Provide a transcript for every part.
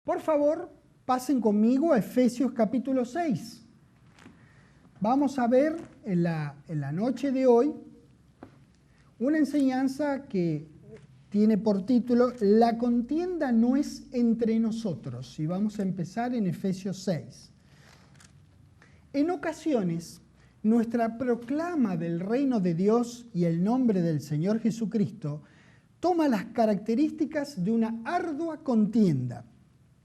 Por favor, pasen conmigo a Efesios capítulo 6. Vamos a ver en la noche de hoy una enseñanza que tiene por título La contienda no es entre nosotros. Y vamos a empezar en Efesios 6. En ocasiones, nuestra proclama del reino de Dios y el nombre del Señor Jesucristo toma las características de una ardua contienda.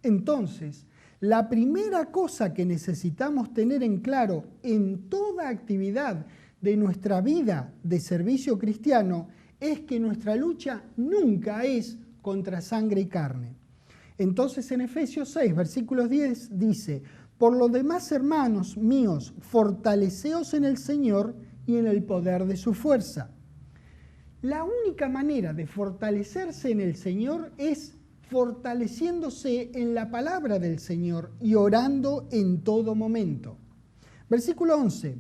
Entonces, la primera cosa que necesitamos tener en claro en toda actividad de nuestra vida de servicio cristiano es que nuestra lucha nunca es contra sangre y carne. Entonces en Efesios 6, versículos 10 dice: por lo demás, hermanos míos, fortaleceos en el Señor y en el poder de su fuerza. La única manera de fortalecerse en el Señor es fortaleciéndose en la palabra del Señor y orando en todo momento. Versículo 11.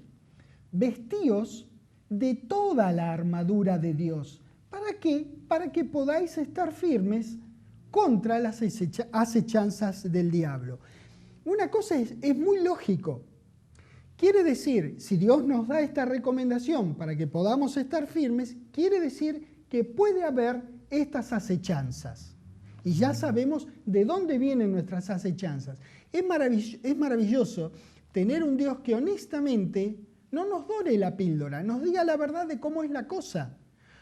Vestíos de toda la armadura de Dios. ¿Para qué? Para que podáis estar firmes contra las acechanzas del diablo. Una cosa es muy lógico. Quiere decir, si Dios nos da esta recomendación para que podamos estar firmes, quiere decir que puede haber estas acechanzas. Y ya sabemos de dónde vienen nuestras acechanzas. Es maravilloso tener un Dios que honestamente no nos dore la píldora, nos diga la verdad de cómo es la cosa.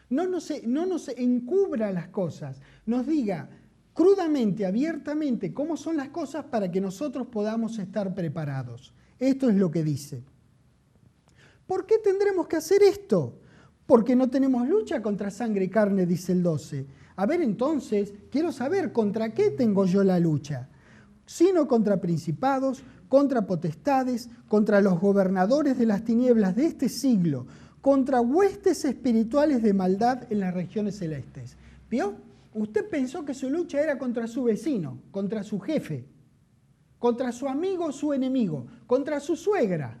No nos encubra las cosas, nos diga crudamente, abiertamente cómo son las cosas para que nosotros podamos estar preparados. Esto es lo que dice. ¿Por qué tendremos que hacer esto? Porque no tenemos lucha contra sangre y carne, dice el 12. A ver, entonces, quiero saber contra qué tengo yo la lucha. Sino contra principados, contra potestades, contra los gobernadores de las tinieblas de este siglo, contra huestes espirituales de maldad en las regiones celestes. ¿Vio? Usted pensó que su lucha era contra su vecino, contra su jefe, contra su amigo o su enemigo, contra su suegra.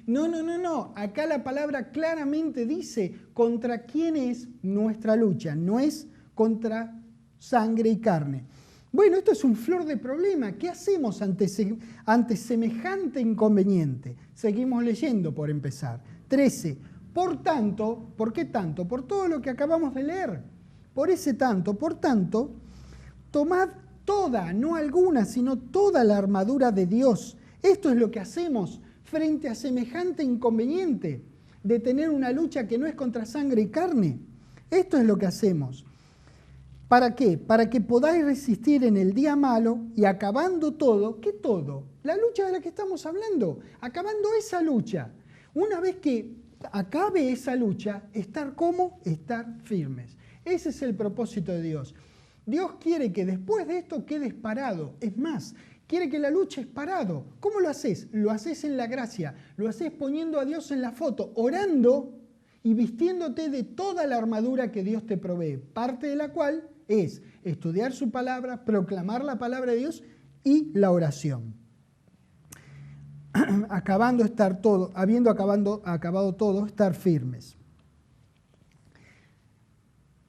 No. Acá la palabra claramente dice contra quién es nuestra lucha. No es contra sangre y carne. Bueno, esto es un flor de problema. ¿Qué hacemos ante semejante inconveniente? Seguimos leyendo por empezar. 13. Por tanto, ¿por qué tanto? Por todo lo que acabamos de leer. Por tanto, tomad toda, no alguna, sino toda la armadura de Dios. Esto es lo que hacemos frente a semejante inconveniente de tener una lucha que no es contra sangre y carne. Esto es lo que hacemos. ¿Para qué? Para que podáis resistir en el día malo y acabando todo. ¿Qué todo? La lucha de la que estamos hablando. Acabando esa lucha. Una vez que acabe esa lucha, estar ¿cómo? Estar firmes. Ese es el propósito de Dios. Dios quiere que después de esto quedes parado. Es más, quiere que la lucha es parado. ¿Cómo lo haces? Lo haces en la gracia. Lo haces poniendo a Dios en la foto, orando y vistiéndote de toda la armadura que Dios te provee. Parte de la cual es estudiar su palabra, proclamar la palabra de Dios y la oración. Habiendo acabado todo, estar firmes.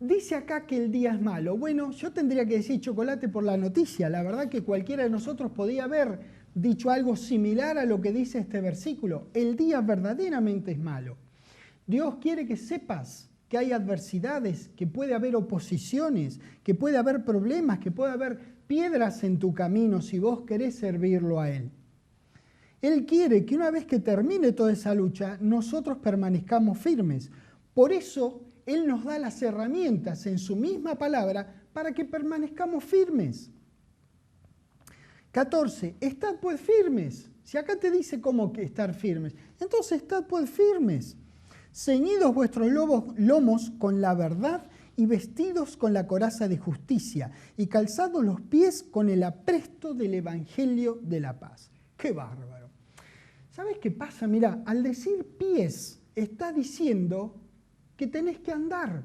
Dice acá que el día es malo. Bueno, yo tendría que decir chocolate por la noticia. La verdad que cualquiera de nosotros podía haber dicho algo similar a lo que dice este versículo. El día verdaderamente es malo. Dios quiere que sepas que hay adversidades, que puede haber oposiciones, que puede haber problemas, que puede haber piedras en tu camino si vos querés servirlo a Él. Él quiere que una vez que termine toda esa lucha, nosotros permanezcamos firmes. Por eso Él nos da las herramientas en su misma palabra para que permanezcamos firmes. 14. Estad pues firmes. Si acá te dice cómo que estar firmes, entonces estad pues firmes. Ceñidos vuestros lomos con la verdad y vestidos con la coraza de justicia y calzados los pies con el apresto del evangelio de la paz. ¡Qué bárbaro! ¿Sabes qué pasa? Mira, al decir pies, está diciendo que tenés que andar.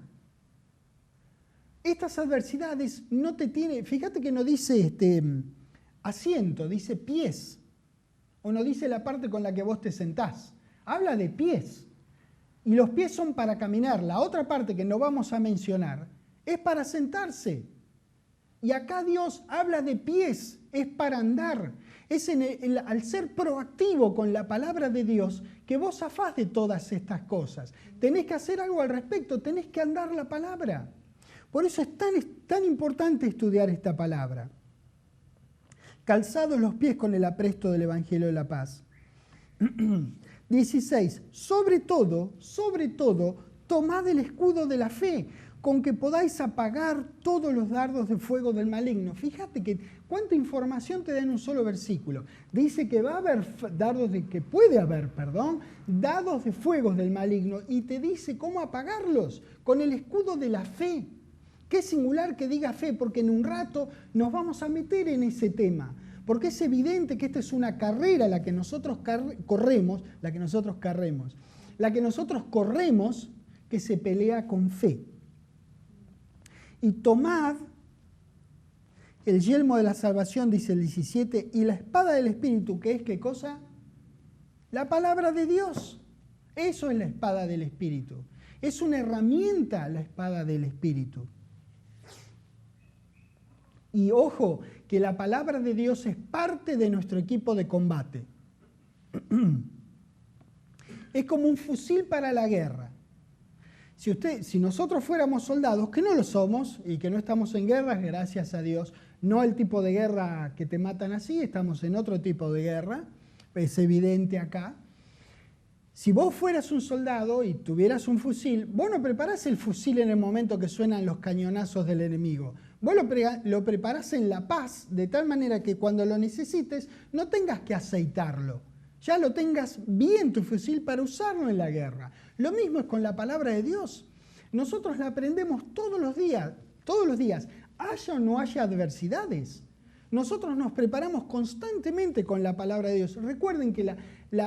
Estas adversidades no te tienen, fíjate que no dice asiento, dice pies, o no dice la parte con la que vos te sentás, habla de pies. Y los pies son para caminar. La otra parte que no vamos a mencionar es para sentarse. Y acá Dios habla de pies, es para andar. Es al ser proactivo con la palabra de Dios que vos zafás de todas estas cosas. Tenés que hacer algo al respecto, tenés que andar la palabra. Por eso es tan importante estudiar esta palabra. Calzados los pies con el apresto del Evangelio de la paz. 16. Sobre todo, tomad el escudo de la fe, con que podáis apagar todos los dardos de fuego del maligno. Fíjate que cuánta información te da en un solo versículo. Dice que va a haber dardos de fuego del maligno, y te dice cómo apagarlos, con el escudo de la fe. Qué singular que diga fe, porque en un rato nos vamos a meter en ese tema. Porque es evidente que esta es una carrera la que nosotros corremos, que se pelea con fe. Y tomad el yelmo de la salvación, dice el 17, y la espada del Espíritu, que es ¿qué cosa? La palabra de Dios. Eso es la espada del Espíritu. Es una herramienta la espada del Espíritu. Y ojo, que la palabra de Dios es parte de nuestro equipo de combate. Es como un fusil para la guerra. Si nosotros fuéramos soldados, que no lo somos y que no estamos en guerras, gracias a Dios, no el tipo de guerra que te matan así, estamos en otro tipo de guerra, es evidente acá. Si vos fueras un soldado y tuvieras un fusil, vos no preparás el fusil en el momento que suenan los cañonazos del enemigo. Vos lo preparás en la paz, de tal manera que cuando lo necesites no tengas que aceitarlo. Ya lo tengas bien tu fusil para usarlo en la guerra. Lo mismo es con la palabra de Dios. Nosotros la aprendemos todos los días, haya o no haya adversidades. Nosotros nos preparamos constantemente con la palabra de Dios. Recuerden que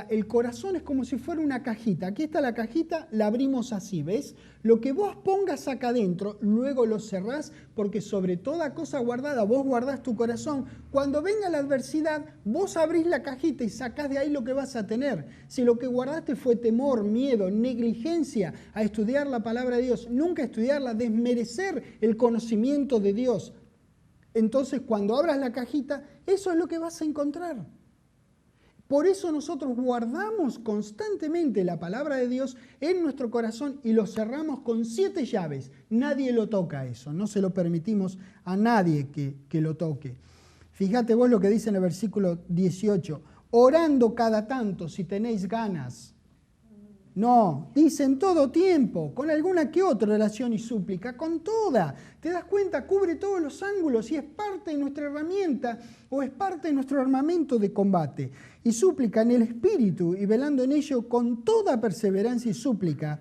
el corazón es como si fuera una cajita. Aquí está la cajita, la abrimos así, ¿ves? Lo que vos pongas acá adentro, luego lo cerrás, porque sobre toda cosa guardada, vos guardás tu corazón. Cuando venga la adversidad, vos abrís la cajita y sacás de ahí lo que vas a tener. Si lo que guardaste fue temor, miedo, negligencia a estudiar la palabra de Dios, nunca estudiarla, desmerecer el conocimiento de Dios, entonces cuando abras la cajita, eso es lo que vas a encontrar. Por eso nosotros guardamos constantemente la palabra de Dios en nuestro corazón y lo cerramos con 7 llaves. Nadie lo toca eso, no se lo permitimos a nadie que lo toque. Fíjate vos lo que dice en el versículo 18, orando cada tanto si tenéis ganas. No, dice en todo tiempo, con alguna que otra oración y súplica, con toda. ¿Te das cuenta? Cubre todos los ángulos y es parte de nuestra herramienta o es parte de nuestro armamento de combate. Y súplica en el Espíritu y velando en ello con toda perseverancia y súplica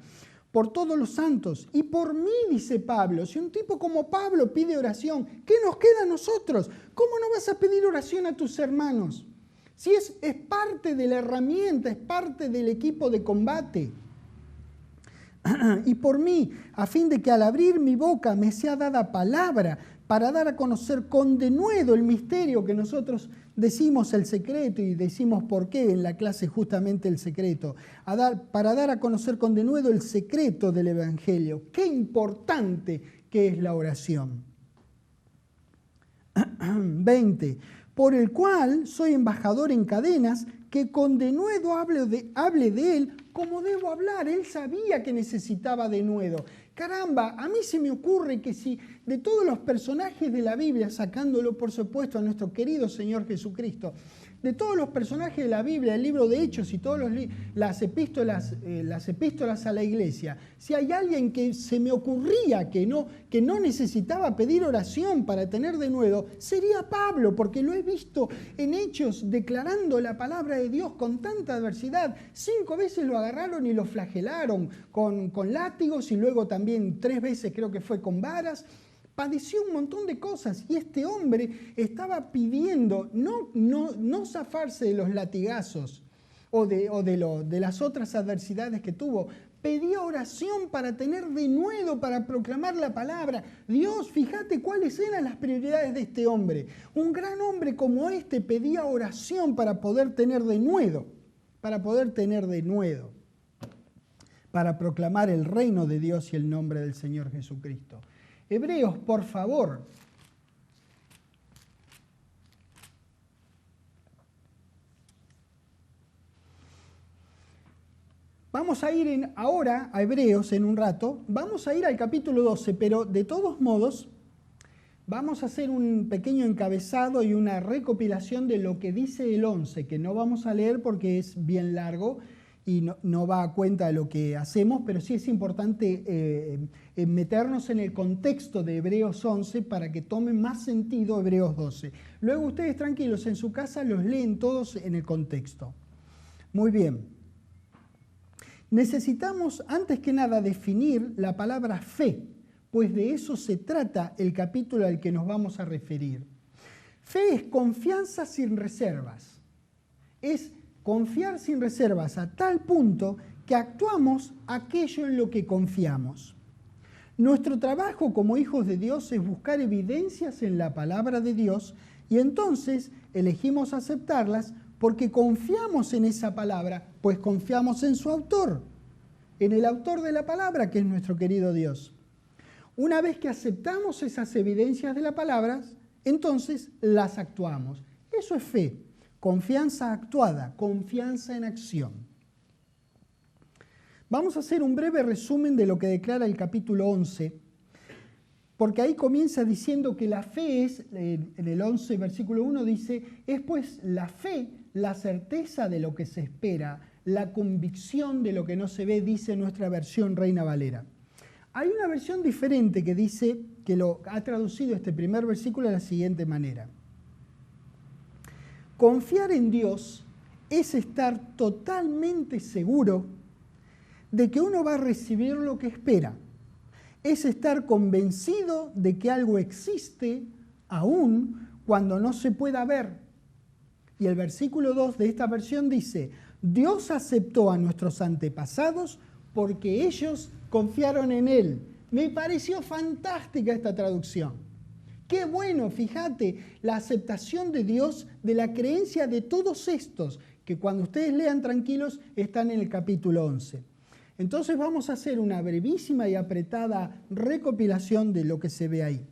por todos los santos. Y por mí, dice Pablo, si un tipo como Pablo pide oración, ¿qué nos queda a nosotros? ¿Cómo no vas a pedir oración a tus hermanos? Si es parte de la herramienta, es parte del equipo de combate. Y por mí, a fin de que al abrir mi boca me sea dada palabra para dar a conocer con denuedo el misterio que nosotros decimos el secreto y decimos por qué en la clase justamente el secreto. Para dar a conocer con denuedo el secreto del Evangelio. Qué importante que es la oración. 20. Por el cual soy embajador en cadenas, que con denuedo hable de él como debo hablar. Él sabía que necesitaba denuedo. Caramba, a mí se me ocurre que si de todos los personajes de la Biblia, sacándolo por supuesto a nuestro querido Señor Jesucristo, de todos los personajes de la Biblia, el libro de Hechos y todas las epístolas a la iglesia, si hay alguien que se me ocurría que no necesitaba pedir oración para tener denuedo, sería Pablo, porque lo he visto en Hechos declarando la palabra de Dios con tanta adversidad. 5 veces lo agarraron y lo flagelaron con látigos y luego también 3 veces creo que fue con varas. Padeció un montón de cosas y este hombre estaba pidiendo no zafarse de los latigazos o de las otras adversidades que tuvo. Pedía oración para tener denuedo, para proclamar la palabra. Dios, fíjate cuáles eran las prioridades de este hombre. Un gran hombre como este pedía oración para poder tener denuedo, para proclamar el reino de Dios y el nombre del Señor Jesucristo. Hebreos, por favor. Vamos a ir ahora a Hebreos en un rato, vamos a ir al capítulo 12, pero de todos modos vamos a hacer un pequeño encabezado y una recopilación de lo que dice el 11, que no vamos a leer porque es bien largo y no va a cuenta de lo que hacemos, pero sí es importante meternos en el contexto de Hebreos 11 para que tome más sentido Hebreos 12. Luego ustedes tranquilos, en su casa los leen todos en el contexto. Muy bien. Necesitamos, antes que nada, definir la palabra fe, pues de eso se trata el capítulo al que nos vamos a referir. Fe es confianza sin reservas. Es confiar sin reservas a tal punto que actuamos aquello en lo que confiamos. Nuestro trabajo como hijos de Dios es buscar evidencias en la palabra de Dios y entonces elegimos aceptarlas porque confiamos en esa palabra, pues confiamos en su autor, en el autor de la palabra, que es nuestro querido Dios. Una vez que aceptamos esas evidencias de la palabra, entonces las actuamos. Eso es fe, confianza actuada, confianza en acción. Vamos a hacer un breve resumen de lo que declara el capítulo 11, porque ahí comienza diciendo que la fe es, en el 11, versículo 1 dice, es pues la fe la certeza de lo que se espera, la convicción de lo que no se ve, dice nuestra versión Reina Valera. Hay una versión diferente que dice, que lo ha traducido este primer versículo de la siguiente manera. Confiar en Dios es estar totalmente seguro de que uno va a recibir lo que espera. Es estar convencido de que algo existe aún cuando no se pueda ver. Y el versículo 2 de esta versión dice, Dios aceptó a nuestros antepasados porque ellos confiaron en Él. Me pareció fantástica esta traducción. Qué bueno, fíjate, la aceptación de Dios de la creencia de todos estos, que cuando ustedes lean tranquilos están en el capítulo 11. Entonces vamos a hacer una brevísima y apretada recopilación de lo que se ve ahí.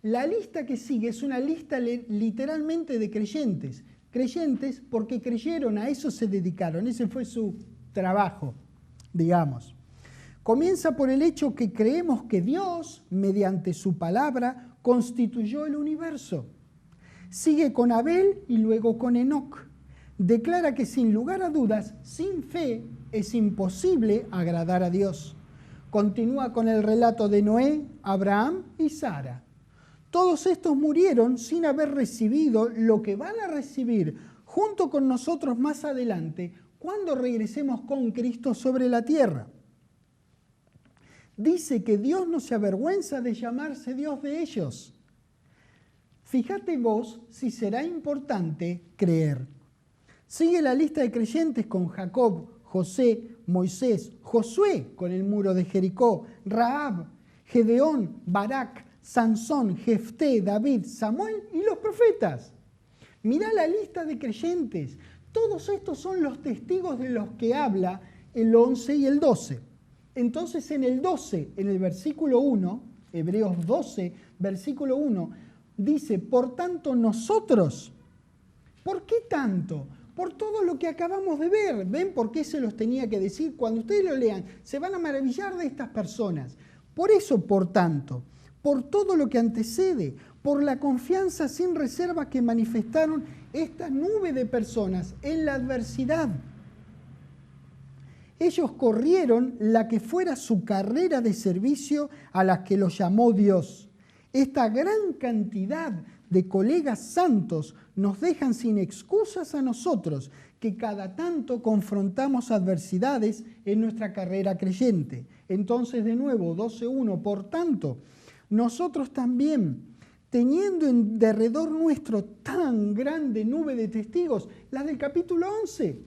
La lista que sigue es una lista literalmente de creyentes. Creyentes porque creyeron, a eso se dedicaron, ese fue su trabajo, digamos. Comienza por el hecho que creemos que Dios, mediante su palabra, constituyó el universo. Sigue con Abel y luego con Enoc. Declara que sin lugar a dudas, sin fe, es imposible agradar a Dios. Continúa con el relato de Noé, Abraham y Sara. Todos estos murieron sin haber recibido lo que van a recibir junto con nosotros más adelante cuando regresemos con Cristo sobre la tierra. Dice que Dios no se avergüenza de llamarse Dios de ellos. Fíjate vos si será importante creer. Sigue la lista de creyentes con Jacob, José, Moisés, Josué con el muro de Jericó, Rahab, Gedeón, Barak, Sansón, Jefté, David, Samuel y los profetas. Mirá la lista de creyentes. Todos estos son los testigos de los que habla el 11 y el 12. Entonces en el 12, en el versículo 1, Hebreos 12, versículo 1, dice, por tanto nosotros, ¿por qué tanto? Por todo lo que acabamos de ver. ¿Ven por qué se los tenía que decir? Cuando ustedes lo lean, se van a maravillar de estas personas. Por eso, por tanto, por todo lo que antecede, por la confianza sin reserva que manifestaron esta nube de personas en la adversidad. Ellos corrieron la que fuera su carrera de servicio a la que los llamó Dios. Esta gran cantidad de colegas santos nos dejan sin excusas a nosotros, que cada tanto confrontamos adversidades en nuestra carrera creyente. Entonces, de nuevo, 12.1, por tanto, nosotros también, teniendo en derredor nuestro tan grande nube de testigos, la del capítulo 11,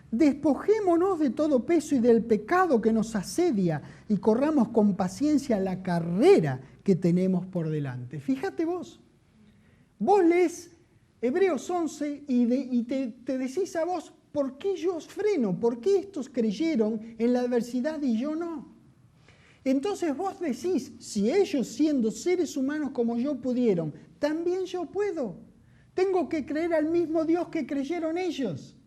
despojémonos de todo peso y del pecado que nos asedia y corramos con paciencia la carrera que tenemos por delante. Fíjate vos lees Hebreos 11 y te decís a vos, ¿por qué yo os freno? ¿Por qué estos creyeron en la adversidad y yo no? Entonces vos decís, si ellos siendo seres humanos como yo pudieron, también yo puedo. Tengo que creer al mismo Dios que creyeron ellos.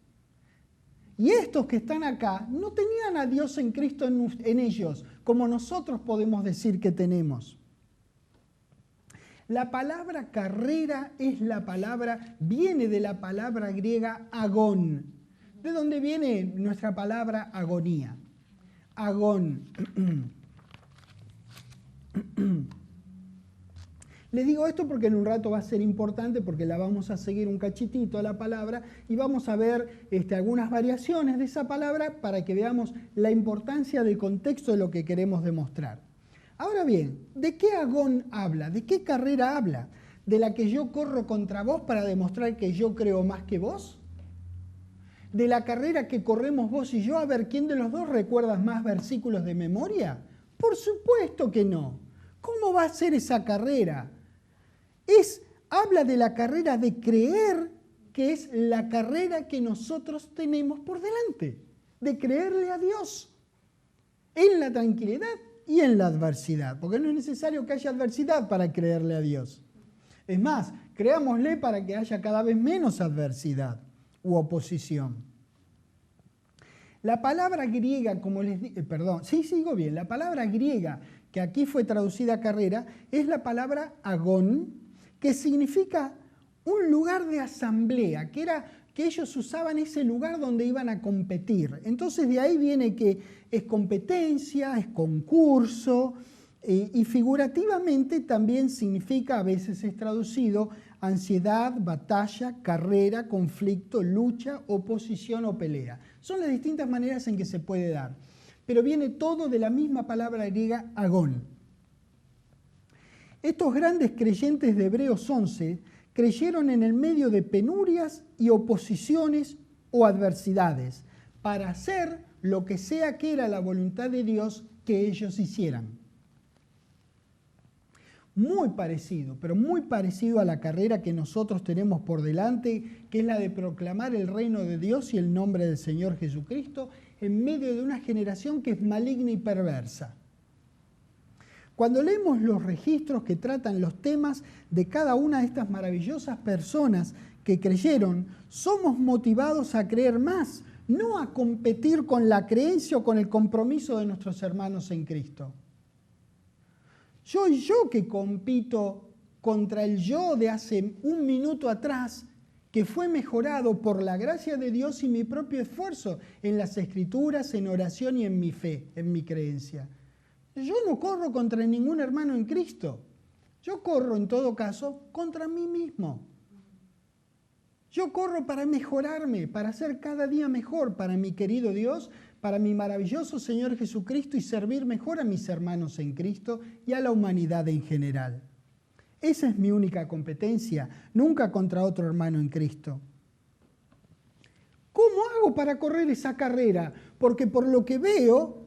Y estos que están acá no tenían a Dios en Cristo en ellos, como nosotros podemos decir que tenemos. La palabra carrera viene de la palabra griega agón, de donde viene nuestra palabra agonía. Agón. Les digo esto porque en un rato va a ser importante, porque la vamos a seguir un cachitito a la palabra y vamos a ver algunas variaciones de esa palabra para que veamos la importancia del contexto de lo que queremos demostrar. Ahora bien, ¿de qué agón habla? ¿De qué carrera habla? ¿De la que yo corro contra vos para demostrar que yo creo más que vos? ¿De la carrera que corremos vos y yo a ver quién de los dos recuerda más versículos de memoria? Por supuesto que no. ¿Cómo va a ser esa carrera? Habla de la carrera de creer, que es la carrera que nosotros tenemos por delante, de creerle a Dios en la tranquilidad y en la adversidad, porque no es necesario que haya adversidad para creerle a Dios. Es más, creámosle para que haya cada vez menos adversidad u oposición. La palabra griega, la palabra griega que aquí fue traducida carrera, es la palabra agón, que significa un lugar de asamblea, que ellos usaban ese lugar donde iban a competir. Entonces de ahí viene que es competencia, es concurso, y figurativamente también significa, a veces es traducido, ansiedad, batalla, carrera, conflicto, lucha, oposición o pelea. Son las distintas maneras en que se puede dar. Pero viene todo de la misma palabra griega agón. Estos grandes creyentes de Hebreos 11 creyeron en el medio de penurias y oposiciones o adversidades para hacer lo que sea que era la voluntad de Dios que ellos hicieran. Muy parecido, pero muy parecido a la carrera que nosotros tenemos por delante, que es la de proclamar el reino de Dios y el nombre del Señor Jesucristo en medio de una generación que es maligna y perversa. Cuando leemos los registros que tratan los temas de cada una de estas maravillosas personas que creyeron, somos motivados a creer más, no a competir con la creencia o con el compromiso de nuestros hermanos en Cristo. Soy yo que compito contra el yo de hace un minuto atrás, que fue mejorado por la gracia de Dios y mi propio esfuerzo en las Escrituras, en oración y en mi fe, en mi creencia. Yo no corro contra ningún hermano en Cristo. Yo corro, en todo caso, contra mí mismo. Yo corro para mejorarme, para ser cada día mejor para mi querido Dios, para mi maravilloso Señor Jesucristo y servir mejor a mis hermanos en Cristo y a la humanidad en general. Esa es mi única competencia, nunca contra otro hermano en Cristo. ¿Cómo hago para correr esa carrera? Porque por lo que veo,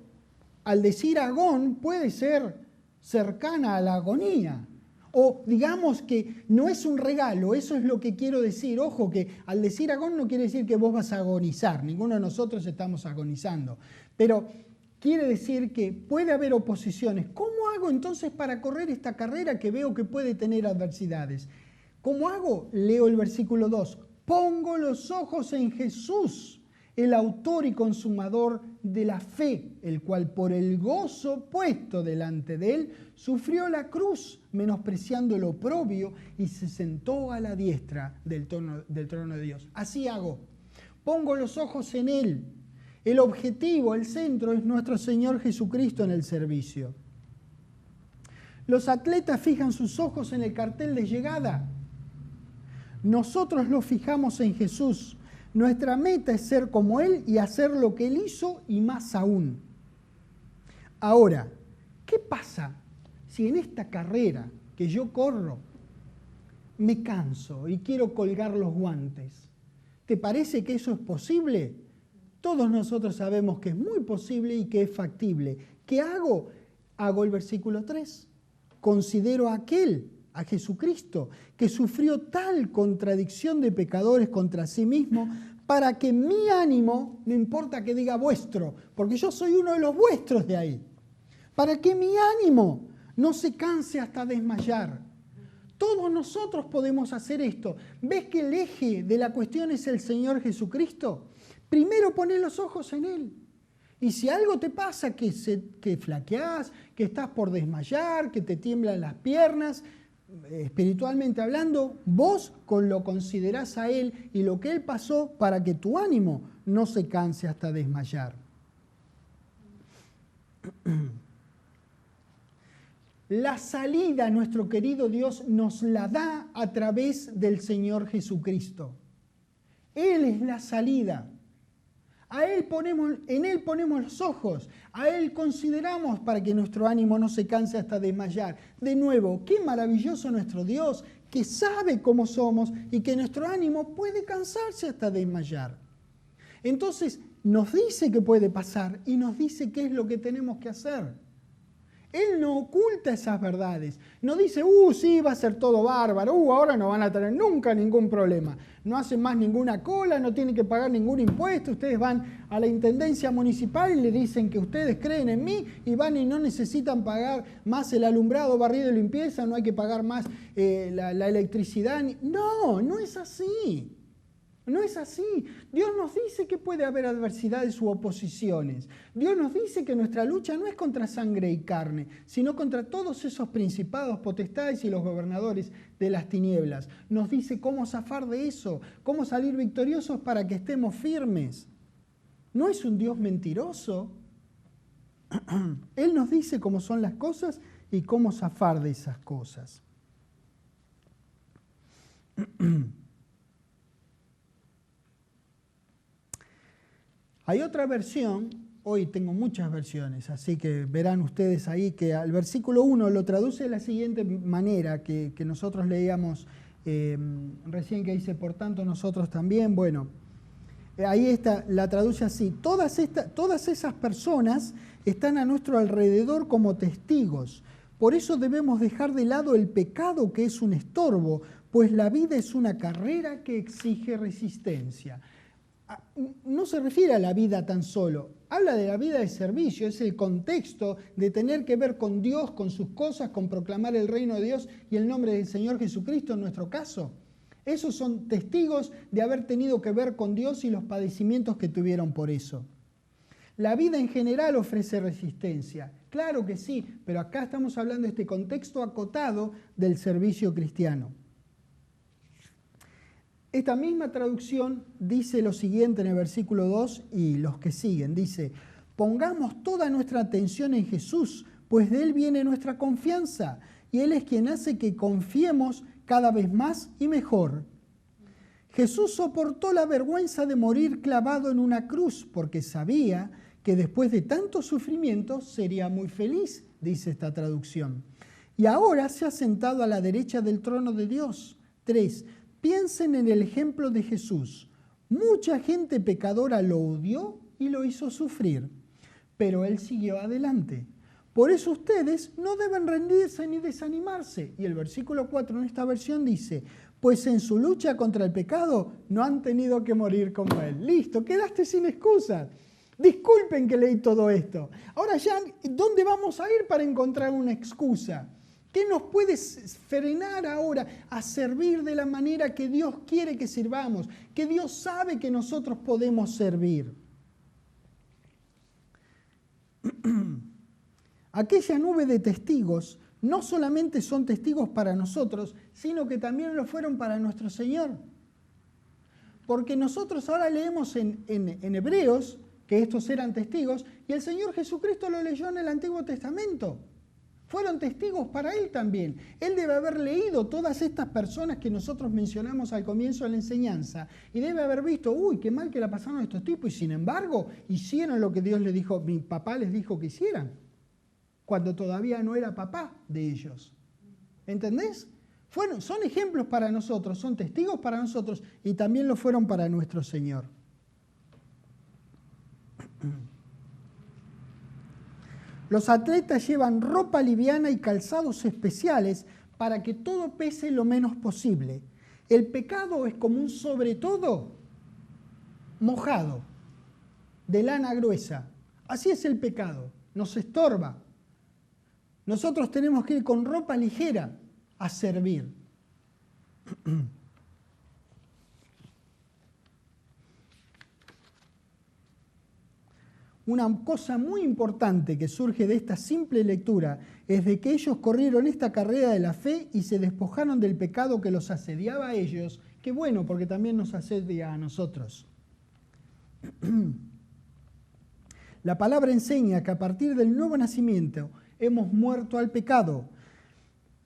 al decir agón puede ser cercana a la agonía. O digamos que no es un regalo, eso es lo que quiero decir. Ojo, que al decir agón no quiere decir que vos vas a agonizar, ninguno de nosotros estamos agonizando. Pero quiere decir que puede haber oposiciones. ¿Cómo hago entonces para correr esta carrera que veo que puede tener adversidades? ¿Cómo hago? Leo el versículo 2. Pongo los ojos en Jesús, el autor y consumador de la fe, el cual por el gozo puesto delante de él, sufrió la cruz, menospreciando el oprobio, y se sentó a la diestra del trono de Dios. Así hago. Pongo los ojos en él. El objetivo, el centro, es nuestro Señor Jesucristo en el servicio. Los atletas fijan sus ojos en el cartel de llegada. Nosotros los fijamos en Jesús. Nuestra meta es ser como Él y hacer lo que Él hizo y más aún. Ahora, ¿qué pasa si en esta carrera que yo corro me canso y quiero colgar los guantes? ¿Te parece que eso es posible? Todos nosotros sabemos que es muy posible y que es factible. ¿Qué hago? Hago el versículo 3. Considero a aquel, a Jesucristo, que sufrió tal contradicción de pecadores contra sí mismo, para que mi ánimo, no importa que diga vuestro, porque yo soy uno de los vuestros de ahí, para que mi ánimo no se canse hasta desmayar. Todos nosotros podemos hacer esto. ¿Ves que el eje de la cuestión es el Señor Jesucristo? primero poné los ojos en Él. Y si algo te pasa, que flaqueás, que estás por desmayar, que te tiemblan las piernas, espiritualmente hablando, vos lo considerás a Él y lo que Él pasó para que tu ánimo no se canse hasta desmayar. La salida, nuestro querido Dios nos la da a través del Señor Jesucristo. Él es la salida. En Él ponemos los ojos, a Él consideramos para que nuestro ánimo no se canse hasta desmayar. De nuevo, qué maravilloso nuestro Dios, que sabe cómo somos y que nuestro ánimo puede cansarse hasta desmayar. Entonces, nos dice que puede pasar y nos dice qué es lo que tenemos que hacer. Él no oculta esas verdades. No dice, sí, va a ser todo bárbaro, ahora no van a tener nunca ningún problema. No hacen más ninguna cola, no tienen que pagar ningún impuesto. Ustedes van a la intendencia municipal y le dicen que ustedes creen en mí y van y no necesitan pagar más el alumbrado, barrido y limpieza, no hay que pagar más la electricidad. No, no es así. No es así. Dios nos dice que puede haber adversidades u oposiciones. Dios nos dice que nuestra lucha no es contra sangre y carne, sino contra todos esos principados, potestades y los gobernadores de las tinieblas. Nos dice cómo zafar de eso, cómo salir victoriosos para que estemos firmes. No es un Dios mentiroso. Él nos dice cómo son las cosas y cómo zafar de esas cosas. Hay otra versión, hoy tengo muchas versiones, así que verán ustedes ahí que al versículo 1 lo traduce de la siguiente manera que nosotros leíamos recién, que dice, por tanto nosotros también. Bueno, ahí está, la traduce así: todas esas personas están a nuestro alrededor como testigos. Por eso debemos dejar de lado el pecado, que es un estorbo, pues la vida es una carrera que exige resistencia. No se refiere a la vida tan solo, habla de la vida de servicio, es el contexto de tener que ver con Dios, con sus cosas, con proclamar el reino de Dios y el nombre del Señor Jesucristo en nuestro caso. Esos son testigos de haber tenido que ver con Dios y los padecimientos que tuvieron por eso. La vida en general ofrece resistencia, claro que sí, pero acá estamos hablando de este contexto acotado del servicio cristiano. Esta misma traducción dice lo siguiente en el versículo 2 y los que siguen. Dice, pongamos toda nuestra atención en Jesús, pues de Él viene nuestra confianza y Él es quien hace que confiemos cada vez más y mejor. Jesús soportó la vergüenza de morir clavado en una cruz porque sabía que después de tanto sufrimiento sería muy feliz, dice esta traducción. Y ahora se ha sentado a la derecha del trono de Dios. 3. Piensen en el ejemplo de Jesús. Mucha gente pecadora lo odió y lo hizo sufrir, pero Él siguió adelante. Por eso ustedes no deben rendirse ni desanimarse. Y el versículo 4 en esta versión dice, pues en su lucha contra el pecado no han tenido que morir como Él. Listo, quedaste sin excusas. Disculpen que leí todo esto. Ahora ya, ¿dónde vamos a ir para encontrar una excusa? ¿Qué nos puede frenar ahora a servir de la manera que Dios quiere que sirvamos? Que Dios sabe que nosotros podemos servir. Aquella nube de testigos no solamente son testigos para nosotros, sino que también lo fueron para nuestro Señor. Porque nosotros ahora leemos en Hebreos que estos eran testigos y el Señor Jesucristo lo leyó en el Antiguo Testamento. Fueron testigos para Él también. Él debe haber leído todas estas personas que nosotros mencionamos al comienzo de la enseñanza y debe haber visto, qué mal que la pasaron estos tipos y sin embargo hicieron lo que Dios les dijo, mi papá les dijo que hicieran, cuando todavía no era papá de ellos. ¿Entendés? Son ejemplos para nosotros, son testigos para nosotros y también lo fueron para nuestro Señor. Los atletas llevan ropa liviana y calzados especiales para que todo pese lo menos posible. El pecado es como un sobretodo mojado, de lana gruesa. Así es el pecado, nos estorba. Nosotros tenemos que ir con ropa ligera a servir. una cosa muy importante que surge de esta simple lectura es de que ellos corrieron esta carrera de la fe y se despojaron del pecado que los asediaba a ellos. Qué bueno, porque también nos asedia a nosotros. La palabra enseña que a partir del nuevo nacimiento hemos muerto al pecado.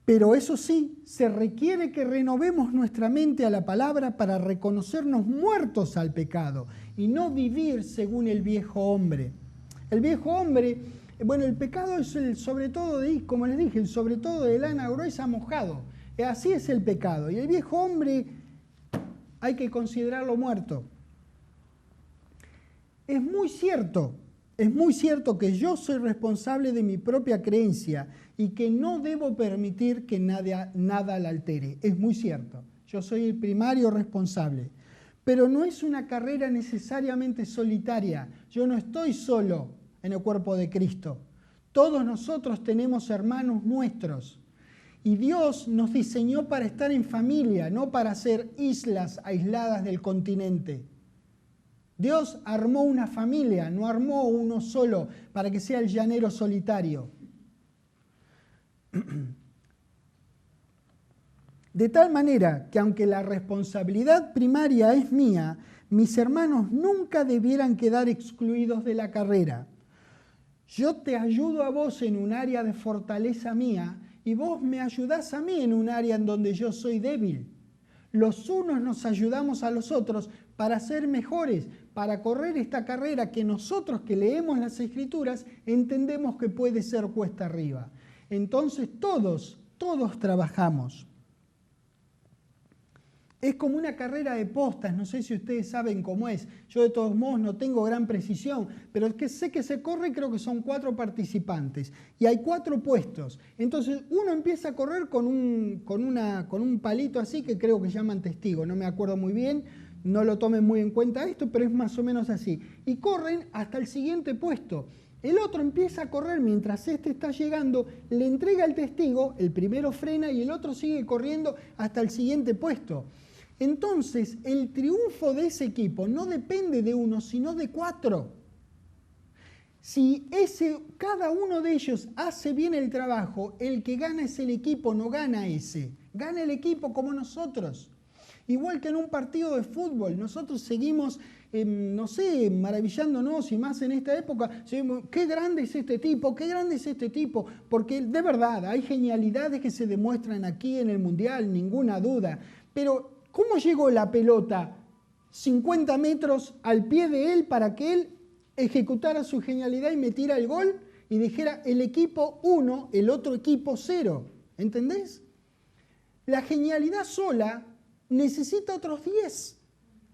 Pero eso sí, se requiere que renovemos nuestra mente a la palabra para reconocernos muertos al pecado y no vivir según el viejo hombre. El viejo hombre, bueno, el pecado es el sobre todo de, como les dije, el sobre todo de lana gruesa mojado. Así es el pecado. Y el viejo hombre hay que considerarlo muerto. Es muy cierto que yo soy responsable de mi propia creencia y que no debo permitir que nada la altere. Es muy cierto. Yo soy el primario responsable. Pero no es una carrera necesariamente solitaria. Yo no estoy solo en el cuerpo de Cristo. Todos nosotros tenemos hermanos nuestros. Y Dios nos diseñó para estar en familia, no para ser islas aisladas del continente. Dios armó una familia, no armó uno solo para que sea el llanero solitario. De tal manera que aunque la responsabilidad primaria es mía, mis hermanos nunca debieran quedar excluidos de la carrera. Yo te ayudo a vos en un área de fortaleza mía y vos me ayudás a mí en un área en donde yo soy débil. Los unos nos ayudamos a los otros para ser mejores, para correr esta carrera que nosotros que leemos las Escrituras entendemos que puede ser cuesta arriba. Entonces todos trabajamos. Es como una carrera de postas, no sé si ustedes saben cómo es. Yo de todos modos no tengo gran precisión, pero que sé que se corre, creo que son 4 participantes y hay 4 puestos. Entonces uno empieza a correr con un palito así que creo que llaman testigo, no me acuerdo muy bien, no lo tomen muy en cuenta esto, pero es más o menos así. Y corren hasta el siguiente puesto. El otro empieza a correr mientras este está llegando, le entrega el testigo, el primero frena y el otro sigue corriendo hasta el siguiente puesto. Entonces, el triunfo de ese equipo no depende de uno, sino de 4. Si cada uno de ellos hace bien el trabajo, el que gana es el equipo, no gana ese. Gana el equipo como nosotros. Igual que en un partido de fútbol, nosotros seguimos, maravillándonos y más en esta época, seguimos, qué grande es este tipo, porque de verdad hay genialidades que se demuestran aquí en el Mundial, ninguna duda, pero ¿cómo llegó la pelota 50 metros al pie de él para que él ejecutara su genialidad y metiera el gol y dijera el equipo 1, el otro equipo 0? ¿Entendés? La genialidad sola necesita otros 10.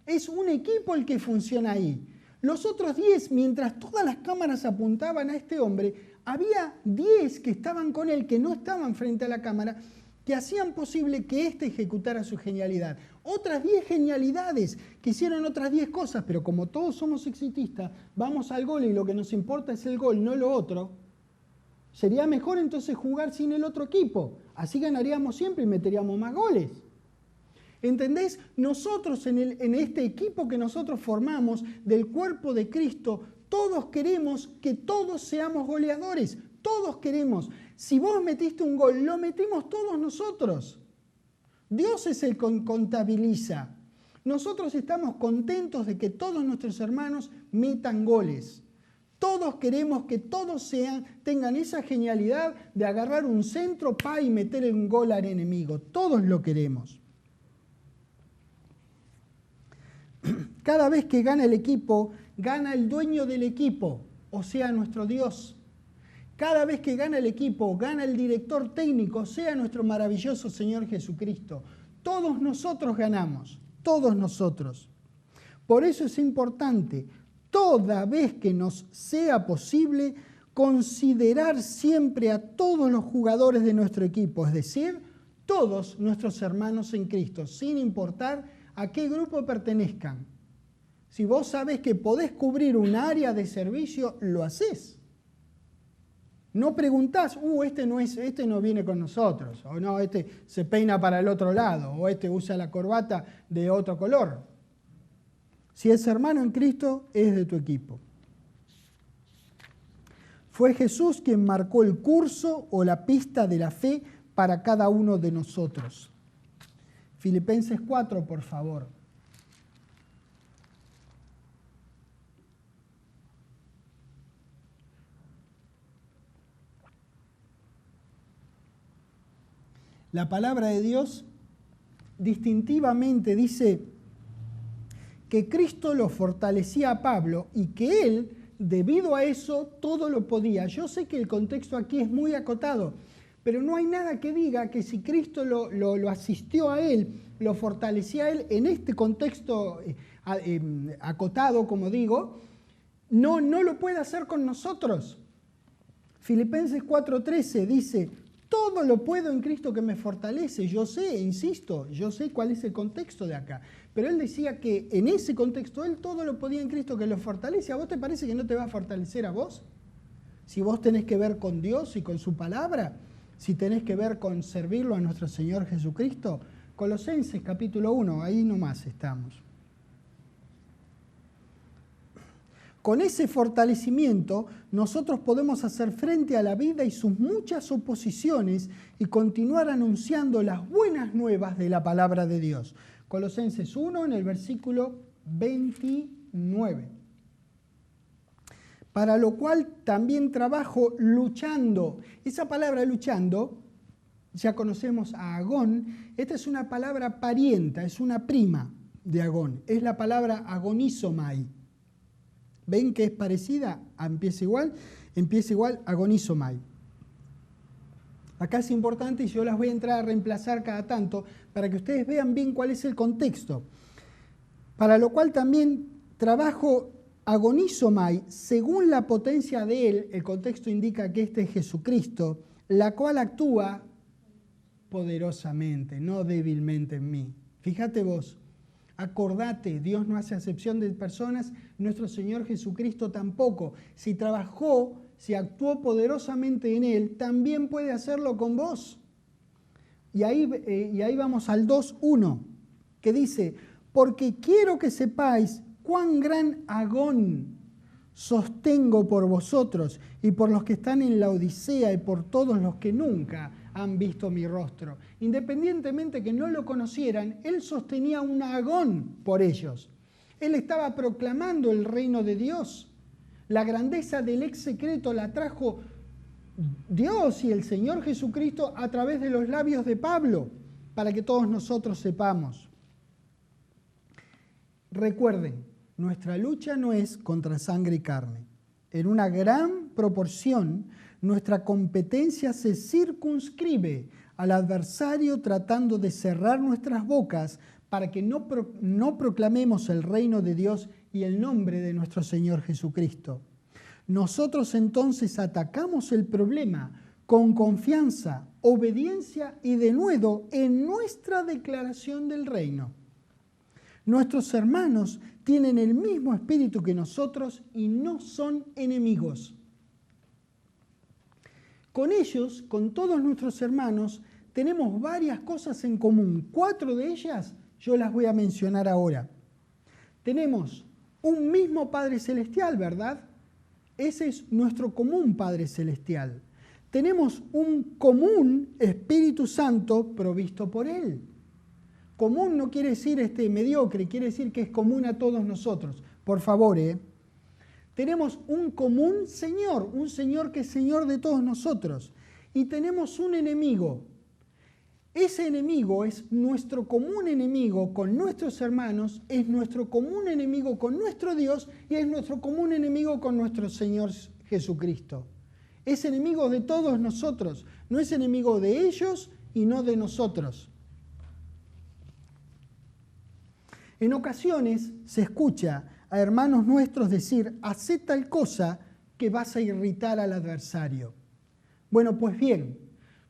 Es un equipo el que funciona ahí. Los otros 10, mientras todas las cámaras apuntaban a este hombre, había 10 que estaban con él, que no estaban frente a la cámara, que hacían posible que éste ejecutara su genialidad. Otras 10 genialidades que hicieron otras 10 cosas, pero como todos somos exitistas, vamos al gol y lo que nos importa es el gol, no lo otro. Sería mejor entonces jugar sin el otro equipo. Así ganaríamos siempre y meteríamos más goles. ¿Entendés? Nosotros en este equipo que nosotros formamos del cuerpo de Cristo, todos queremos que todos seamos goleadores. Todos queremos. Si vos metiste un gol, lo metimos todos nosotros. Dios es el que contabiliza. Nosotros estamos contentos de que todos nuestros hermanos metan goles. Todos queremos que todos tengan esa genialidad de agarrar un centro y meter un gol al enemigo. Todos lo queremos. Cada vez que gana el equipo, gana el dueño del equipo, o sea, nuestro Dios. Cada vez que gana el equipo, gana el director técnico, sea nuestro maravilloso Señor Jesucristo. Todos nosotros ganamos, todos nosotros. Por eso es importante, toda vez que nos sea posible, considerar siempre a todos los jugadores de nuestro equipo, es decir, todos nuestros hermanos en Cristo, sin importar a qué grupo pertenezcan. Si vos sabés que podés cubrir un área de servicio, lo hacés. No preguntás, este no viene con nosotros, o no, este se peina para el otro lado, o este usa la corbata de otro color. Si es hermano en Cristo, es de tu equipo. Fue Jesús quien marcó el curso o la pista de la fe para cada uno de nosotros. Filipenses 4, por favor. La palabra de Dios distintivamente dice que Cristo lo fortalecía a Pablo y que él, debido a eso, todo lo podía. Yo sé que el contexto aquí es muy acotado, pero no hay nada que diga que si Cristo lo asistió a él, lo fortalecía a él en este contexto acotado, como digo, no lo puede hacer con nosotros. Filipenses 4:13 dice: todo lo puedo en Cristo que me fortalece. Yo sé, insisto, yo sé cuál es el contexto de acá. Pero él decía que en ese contexto él todo lo podía en Cristo que lo fortalece. ¿A vos te parece que no te va a fortalecer a vos? Si vos tenés que ver con Dios y con su palabra, si tenés que ver con servirlo a nuestro Señor Jesucristo. Colosenses capítulo 1, ahí nomás estamos. Con ese fortalecimiento, nosotros podemos hacer frente a la vida y sus muchas oposiciones y continuar anunciando las buenas nuevas de la palabra de Dios. Colosenses 1, en el versículo 29. Para lo cual también trabajo luchando. Esa palabra luchando, ya conocemos a Agón. Esta es una palabra parienta, es una prima de Agón. Es la palabra agonizomai. ¿Ven que es parecida? Empieza igual, agonizomai. Acá es importante y yo las voy a entrar a reemplazar cada tanto para que ustedes vean bien cuál es el contexto. Para lo cual también trabajo agonizomai, según la potencia de él, el contexto indica que este es Jesucristo, la cual actúa poderosamente, no débilmente en mí. Fíjate vos. Acordate, Dios no hace acepción de personas, nuestro Señor Jesucristo tampoco. Si trabajó, si actuó poderosamente en Él, también puede hacerlo con vos. Y ahí vamos al 2:1, que dice: porque quiero que sepáis cuán gran agón sostengo por vosotros y por los que están en la Odisea y por todos los que nunca han visto mi rostro. Independientemente que no lo conocieran, él sostenía un agón por ellos. Él estaba proclamando el reino de Dios. La grandeza del ex secreto la trajo Dios y el Señor Jesucristo a través de los labios de Pablo, para que todos nosotros sepamos. Recuerden, nuestra lucha no es contra sangre y carne. En una gran proporción, nuestra competencia se circunscribe al adversario tratando de cerrar nuestras bocas para que no proclamemos el reino de Dios y el nombre de nuestro Señor Jesucristo. Nosotros entonces atacamos el problema con confianza, obediencia y denuedo en nuestra declaración del reino. Nuestros hermanos tienen el mismo espíritu que nosotros y no son enemigos. Con ellos, con todos nuestros hermanos, tenemos varias cosas en común. 4 de ellas yo las voy a mencionar ahora. Tenemos un mismo Padre Celestial, ¿verdad? Ese es nuestro común Padre Celestial. Tenemos un común Espíritu Santo provisto por Él. Común no quiere decir mediocre, quiere decir que es común a todos nosotros. Por favor, Tenemos un común Señor, un Señor que es Señor de todos nosotros. Y tenemos un enemigo. Ese enemigo es nuestro común enemigo con nuestros hermanos, es nuestro común enemigo con nuestro Dios y es nuestro común enemigo con nuestro Señor Jesucristo. Es enemigo de todos nosotros, no es enemigo de ellos y no de nosotros. En ocasiones se escucha a hermanos nuestros decir: hacé tal cosa que vas a irritar al adversario. Bueno, pues bien,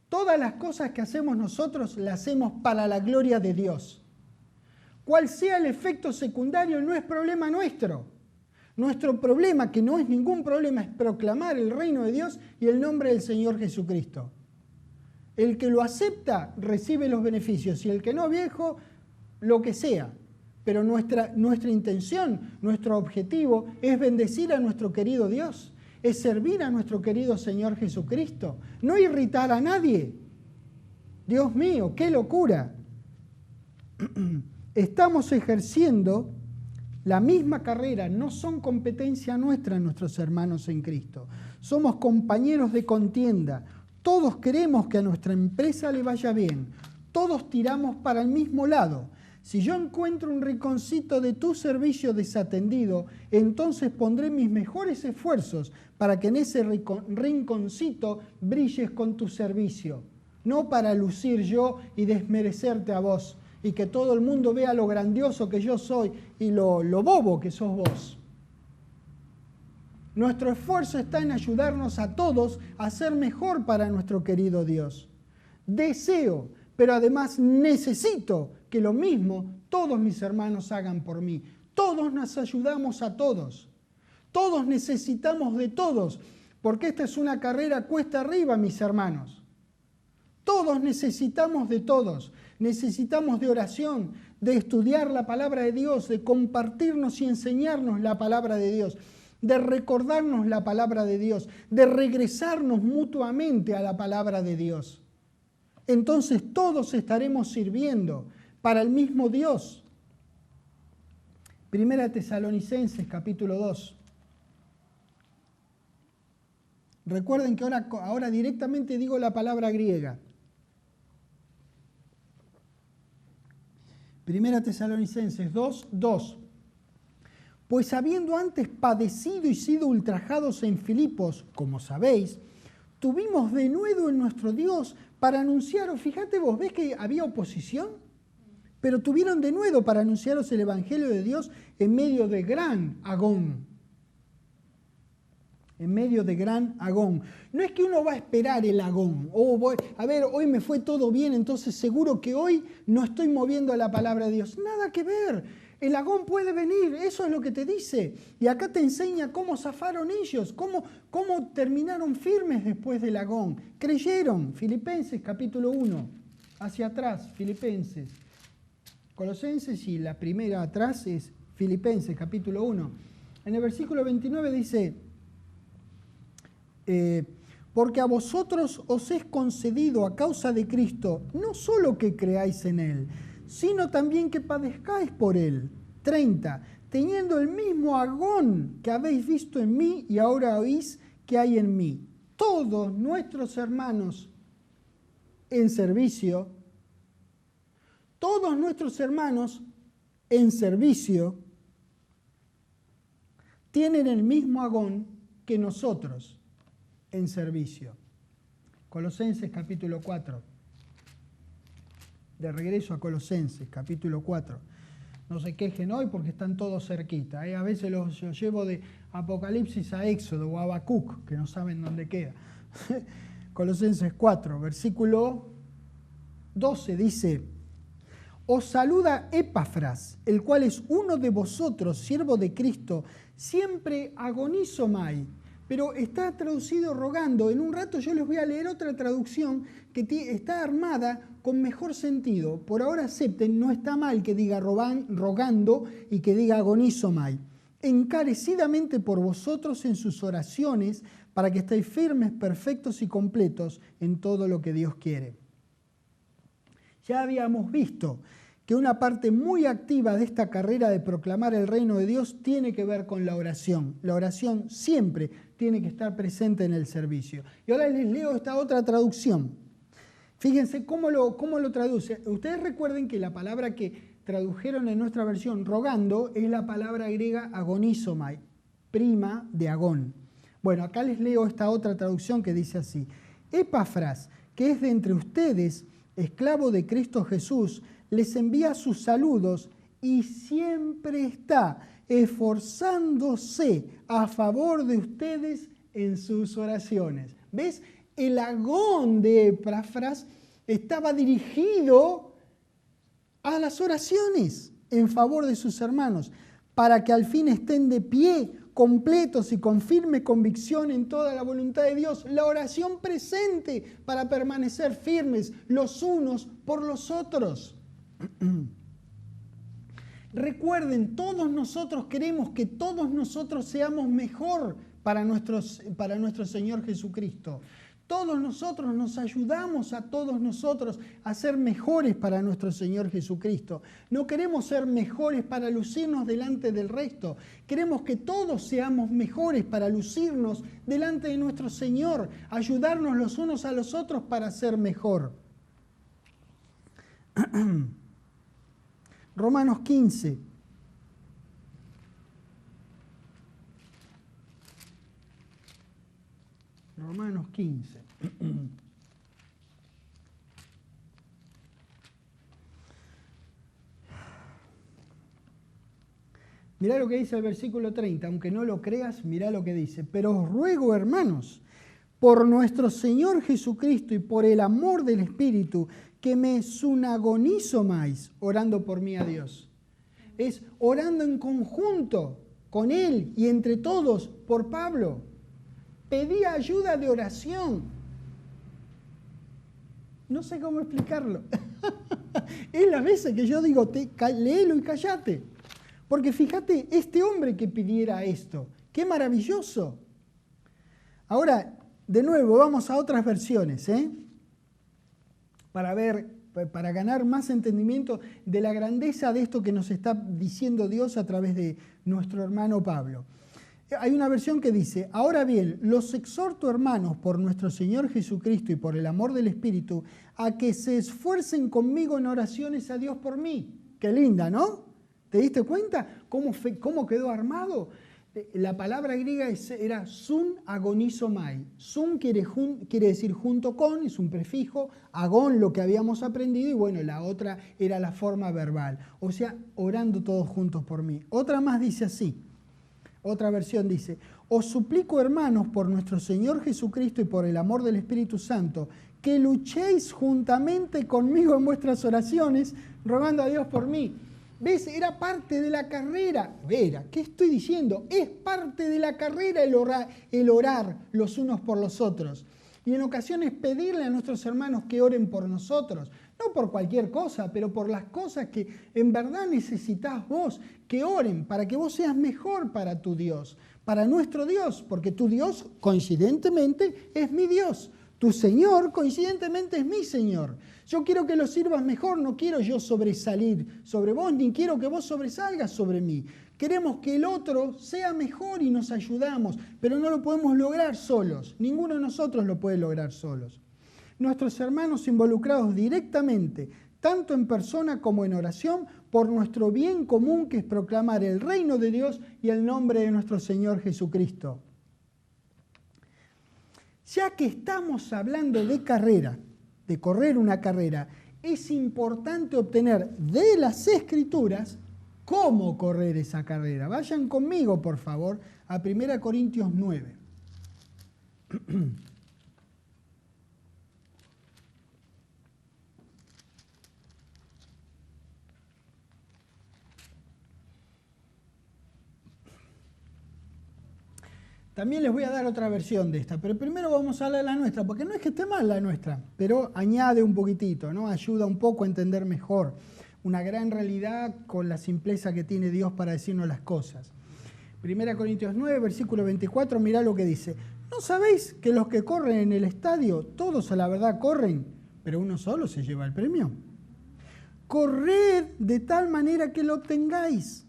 todas las cosas que hacemos nosotros las hacemos para la gloria de Dios. Cual sea el efecto secundario no es problema nuestro. Nuestro problema, que no es ningún problema, es proclamar el reino de Dios y el nombre del Señor Jesucristo. El que lo acepta recibe los beneficios y el que no, viejo, lo que sea. Pero nuestra intención, nuestro objetivo es bendecir a nuestro querido Dios. es servir a nuestro querido Señor Jesucristo, no irritar a nadie. Dios mío, qué locura. Estamos ejerciendo la misma carrera, no son competencia nuestra nuestros hermanos en Cristo. Somos compañeros de contienda. Todos queremos que a nuestra empresa le vaya bien. Todos tiramos para el mismo lado. Si yo encuentro un rinconcito de tu servicio desatendido, entonces pondré mis mejores esfuerzos para que en ese rinconcito brilles con tu servicio. No para lucir yo y desmerecerte a vos, y que todo el mundo vea lo grandioso que yo soy y lo bobo que sos vos. Nuestro esfuerzo está en ayudarnos a todos a ser mejor para nuestro querido Dios. Deseo, pero además necesito que lo mismo todos mis hermanos hagan por mí. Todos nos ayudamos a todos. Todos necesitamos de todos, porque esta es una carrera cuesta arriba, mis hermanos. Todos necesitamos de todos. Necesitamos de oración, de estudiar la palabra de Dios, de compartirnos y enseñarnos la palabra de Dios, de recordarnos la palabra de Dios, de regresarnos mutuamente a la palabra de Dios. Entonces todos estaremos sirviendo para el mismo Dios. Primera Tesalonicenses, capítulo 2. Recuerden que ahora directamente digo la palabra griega. Primera Tesalonicenses 2:2. Pues habiendo antes padecido y sido ultrajados en Filipos, como sabéis, tuvimos denuedo en nuestro Dios para anunciaros. Fíjate vos, ¿ves que había oposición? Pero tuvieron denuedo para anunciaros el Evangelio de Dios en medio de gran agón. En medio de gran agón. No es que uno va a esperar el agón. A ver, hoy me fue todo bien, entonces seguro que hoy no estoy moviendo la palabra de Dios. Nada que ver. El agón puede venir, eso es lo que te dice. Y acá te enseña cómo zafaron ellos, cómo terminaron firmes después del agón. Creyeron. Filipenses capítulo 1. Hacia atrás, Filipenses. Colosenses y la primera atrás es Filipenses capítulo 1. En el versículo 29 dice... porque a vosotros os es concedido a causa de Cristo, no solo que creáis en Él, sino también que padezcáis por Él. 30. Teniendo el mismo agón que habéis visto en mí y ahora oís que hay en mí. Todos nuestros hermanos en servicio, tienen el mismo agón que nosotros en servicio. Colosenses capítulo 4. De regreso a Colosenses capítulo 4. No se quejen hoy porque están todos cerquita. A veces los llevo de Apocalipsis a Éxodo o a Habacuc, que no saben dónde queda. Colosenses 4, versículo 12 dice: Os saluda Epafras, el cual es uno de vosotros, siervo de Cristo, siempre agonizomai. Pero está traducido rogando. En un rato yo les voy a leer otra traducción que está armada con mejor sentido. Por ahora acepten, no está mal que diga rogando y que diga agonizomai. Encarecidamente por vosotros en sus oraciones, para que estéis firmes, perfectos y completos en todo lo que Dios quiere. Ya habíamos visto que una parte muy activa de esta carrera de proclamar el reino de Dios tiene que ver con la oración. La oración siempre tiene que estar presente en el servicio. Y ahora les leo esta otra traducción. Fíjense cómo lo traduce. Ustedes recuerden que la palabra que tradujeron en nuestra versión rogando es la palabra griega agonizomai, prima de agón. Bueno, acá les leo esta otra traducción que dice así: Epafras, que es de entre ustedes, esclavo de Cristo Jesús, les envía sus saludos y siempre está esforzándose a favor de ustedes en sus oraciones. ¿Ves? El agón de Epafras estaba dirigido a las oraciones en favor de sus hermanos, para que al fin estén de pie, completos y con firme convicción en toda la voluntad de Dios. La oración presente para permanecer firmes los unos por los otros. Recuerden, todos nosotros queremos que todos nosotros seamos mejor para nuestro Señor Jesucristo. Todos nosotros nos ayudamos a todos nosotros a ser mejores para nuestro Señor Jesucristo. No queremos ser mejores para lucirnos delante del resto. Queremos que todos seamos mejores para lucirnos delante de nuestro Señor, ayudarnos los unos a los otros para ser mejor. Romanos 15. Romanos 15. Mirá lo que dice el versículo 30, aunque no lo creas, mirá lo que dice. Pero os ruego, hermanos, por nuestro Señor Jesucristo y por el amor del Espíritu, que me sunagonizomáis orando por mí a Dios. Es orando en conjunto con Él y entre todos por Pablo. Pedía ayuda de oración. No sé cómo explicarlo. Es las veces que yo digo, léelo y callate. Porque fíjate, este hombre que pidiera esto, qué maravilloso. Ahora, de nuevo, vamos a otras versiones, para ganar más entendimiento de la grandeza de esto que nos está diciendo Dios a través de nuestro hermano Pablo. Hay una versión que dice, ahora bien, los exhorto, hermanos, por nuestro Señor Jesucristo y por el amor del Espíritu, a que se esfuercen conmigo en oraciones a Dios por mí. Qué linda, ¿no? ¿Te diste cuenta cómo quedó armado? La palabra griega era sun agonizomai. Sun quiere decir junto con, es un prefijo, agón lo que habíamos aprendido, y bueno, la otra era la forma verbal. O sea, orando todos juntos por mí. Otra más dice así. Otra versión dice, os suplico, hermanos, por nuestro Señor Jesucristo y por el amor del Espíritu Santo, que luchéis juntamente conmigo en vuestras oraciones, rogando a Dios por mí. ¿Ves? Era parte de la carrera. ¿Qué estoy diciendo? Es parte de la carrera el orar los unos por los otros. Y en ocasiones pedirle a nuestros hermanos que oren por nosotros. No por cualquier cosa, pero por las cosas que en verdad necesitas vos, que oren para que vos seas mejor para tu Dios, para nuestro Dios, porque tu Dios coincidentemente es mi Dios, tu Señor coincidentemente es mi Señor. Yo quiero que lo sirvas mejor, no quiero yo sobresalir sobre vos, ni quiero que vos sobresalgas sobre mí. Queremos que el otro sea mejor y nos ayudamos, pero no lo podemos lograr solos, ninguno de nosotros lo puede lograr solos. Nuestros hermanos involucrados directamente, tanto en persona como en oración, por nuestro bien común, que es proclamar el reino de Dios y el nombre de nuestro Señor Jesucristo. Ya que estamos hablando de carrera, de correr una carrera, es importante obtener de las Escrituras cómo correr esa carrera. Vayan conmigo, por favor, a 1 Corintios 9. También les voy a dar otra versión de esta, pero primero vamos a leer la nuestra, porque no es que esté mal la nuestra, pero añade un poquitito, ¿no? Ayuda un poco a entender mejor una gran realidad con la simpleza que tiene Dios para decirnos las cosas. 1 Corintios 9, versículo 24, mirá lo que dice. ¿No sabéis que los que corren en el estadio, todos a la verdad corren, pero uno solo se lleva el premio? Corred de tal manera que lo obtengáis.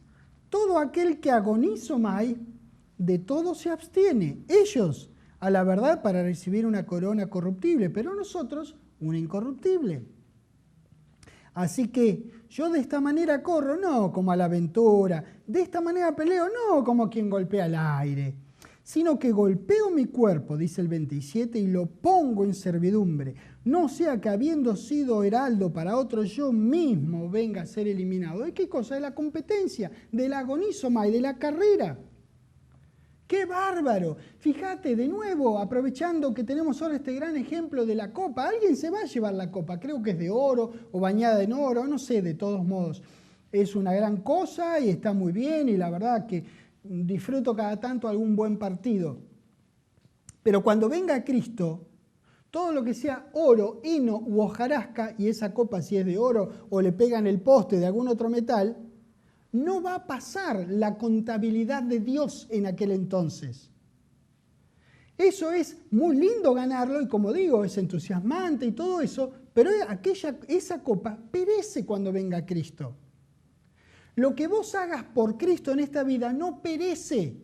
Todo aquel que agonizomai, de todo se abstiene. Ellos, a la verdad, para recibir una corona corruptible, pero nosotros una incorruptible. Así que yo de esta manera corro, no como a la aventura, de esta manera peleo, no como quien golpea al aire, sino que golpeo mi cuerpo, dice el 27, y lo pongo en servidumbre, no sea que habiendo sido heraldo para otro, yo mismo venga a ser eliminado. ¿De qué cosa? De la competencia, del agonizomai, de la carrera. ¡Qué bárbaro! Fíjate, de nuevo, aprovechando que tenemos ahora este gran ejemplo de la copa, alguien se va a llevar la copa, creo que es de oro o bañada en oro, no sé, de todos modos. Es una gran cosa y está muy bien y la verdad que disfruto cada tanto algún buen partido. Pero cuando venga Cristo, todo lo que sea oro, heno u hojarasca, y esa copa si es de oro o le pegan el poste de algún otro metal, no va a pasar la contabilidad de Dios en aquel entonces. Eso es muy lindo ganarlo y como digo, es entusiasmante y todo eso, pero esa copa perece cuando venga Cristo. Lo que vos hagas por Cristo en esta vida no perece.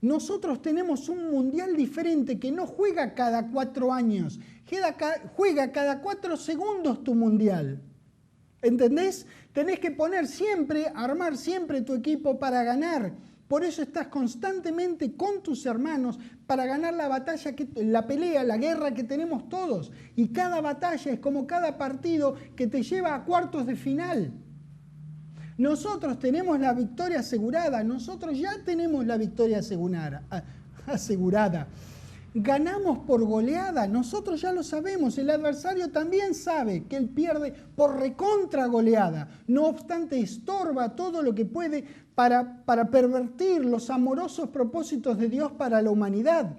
Nosotros tenemos un mundial diferente que no juega cada 4 años, juega cada 4 segundos tu mundial. ¿Entendés? Tenés que poner siempre, armar siempre tu equipo para ganar. Por eso estás constantemente con tus hermanos para ganar la batalla, la pelea, la guerra que tenemos todos. Y cada batalla es como cada partido que te lleva a cuartos de final. Nosotros tenemos la victoria asegurada, nosotros ya tenemos la victoria asegurada. Ganamos por goleada, nosotros ya lo sabemos, el adversario también sabe que él pierde por recontra goleada. No obstante, estorba todo lo que puede para pervertir los amorosos propósitos de Dios para la humanidad.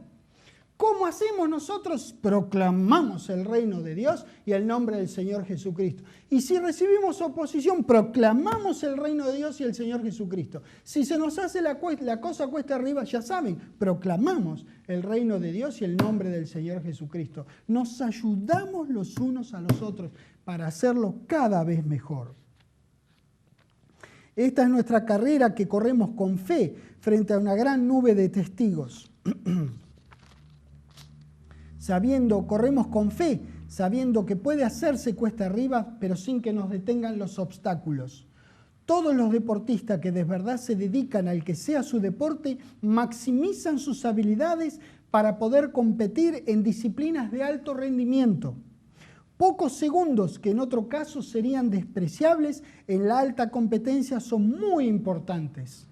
¿Cómo hacemos nosotros? Proclamamos el reino de Dios y el nombre del Señor Jesucristo. Y si recibimos oposición, proclamamos el reino de Dios y el Señor Jesucristo. Si se nos hace la cosa cuesta arriba, ya saben, proclamamos el reino de Dios y el nombre del Señor Jesucristo. Nos ayudamos los unos a los otros para hacerlo cada vez mejor. Esta es nuestra carrera que corremos con fe frente a una gran nube de testigos. Corremos con fe, sabiendo que puede hacerse cuesta arriba, pero sin que nos detengan los obstáculos. Todos los deportistas que de verdad se dedican al que sea su deporte, maximizan sus habilidades para poder competir en disciplinas de alto rendimiento. Pocos segundos que en otro caso serían despreciables, en la alta competencia son muy importantes.